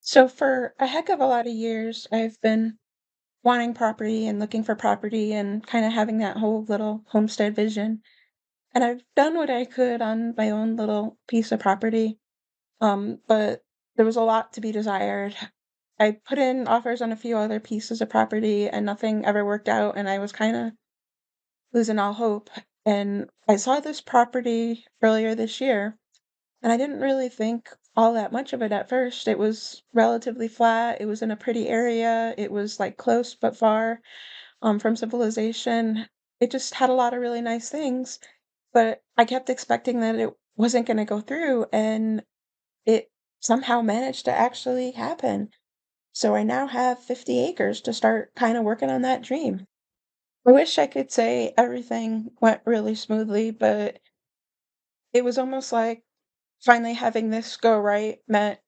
So for a heck of a lot of years, I've been wanting property and looking for property and kind of having that whole little homestead vision. And I've done what I could on my own little piece of property. But there was a lot to be desired. I put in offers on a few other pieces of property and nothing ever worked out, and I was kind of losing all hope. And I saw this property earlier this year, and I didn't really think all that much of it at first. It was relatively flat, it was in a pretty area, it was, like, close but far, from civilization. It just had a lot of really nice things, but I kept expecting that it wasn't gonna go through, and it somehow managed to actually happen. So I now have 50 acres to start kinda working on that dream. I wish I could say everything went really smoothly, but it was almost like finally having this go right meant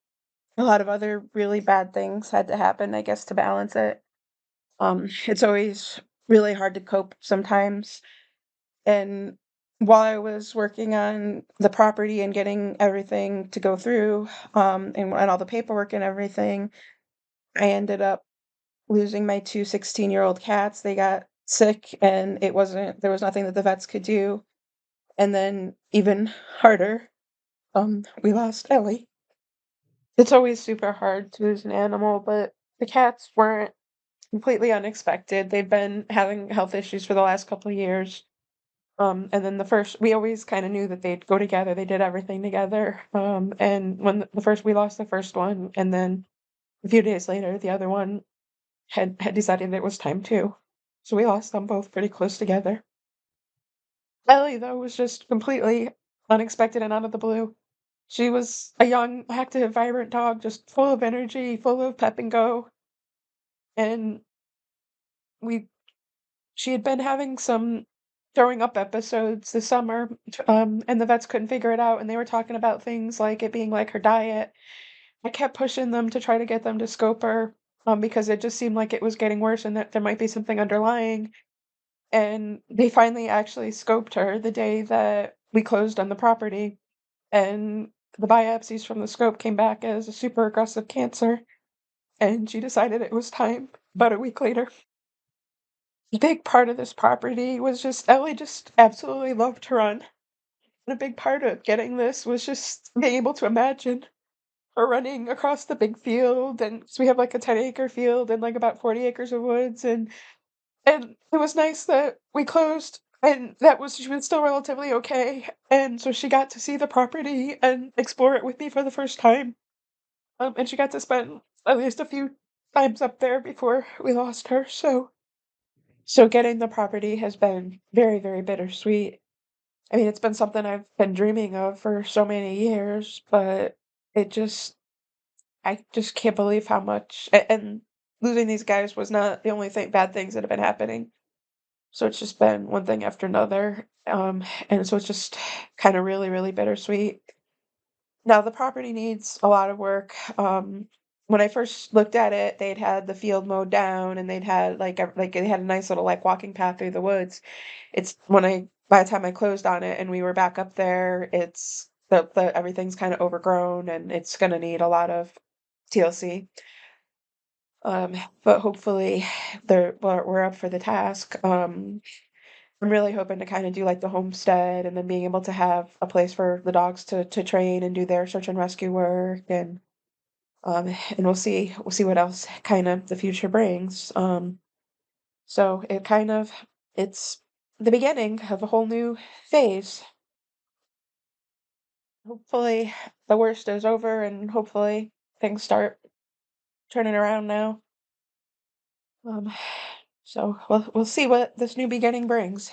a lot of other really bad things had to happen, I guess, to balance it. It's always really hard to cope sometimes. And while I was working on the property and getting everything to go through, and all the paperwork and everything, I ended up losing my 2 16-year-old cats. They got sick and there was nothing that the vets could do. And then even harder, we lost Ellie. It's always super hard to lose an animal, but the cats weren't completely unexpected. They've been having health issues for the last couple of years. And then the first we always kinda knew that they'd go together, they did everything together. And when the first we lost the first one, and then a few days later, the other one had decided it was time too. So we lost them both pretty close together. Ellie, though, was just completely unexpected and out of the blue. She was a young, active, vibrant dog, just full of energy, full of pep and go, and we she had been having some throwing up episodes this summer, and the vets couldn't figure it out, and they were talking about things like it being like her diet. I kept pushing them to try to get them to scope her, because it just seemed like it was getting worse and that there might be something underlying, and they finally actually scoped her the day that we closed on the property, and the biopsies from the scope came back as a super aggressive cancer, and she decided it was time about a week later. A big part of this property was just Ellie just absolutely loved to run, and a big part of getting this was just being able to imagine her running across the big field, and so we have, like, a 10-acre field and, like, about 40 acres of woods, and it was nice that we closed, and that was she was still relatively okay, and so she got to see the property and explore it with me for the first time, and she got to spend at least a few times up there before we lost her, so getting the property has been very, very bittersweet. I mean, it's been something I've been dreaming of for so many years, but it just I just can't believe how much and losing these guys was not the only bad things that have been happening. So it's just been one thing after another. And so it's just kind of really, really bittersweet. Now the property needs a lot of work. When I first looked at it, they'd had the field mowed down and they'd had like they had a nice little like walking path through the woods. It's when I by the time I closed on it and we were back up there, it's the everything's kind of overgrown and it's gonna need a lot of TLC. Um, but hopefully we're up for the task. I'm really hoping to kind of do like the homestead and then being able to have a place for the dogs to train and do their search and rescue work and we'll see what else kind of the future brings. So it's the beginning of a whole new phase. Hopefully the worst is over and hopefully things start turning around now. Um, so we'll see what this new beginning brings.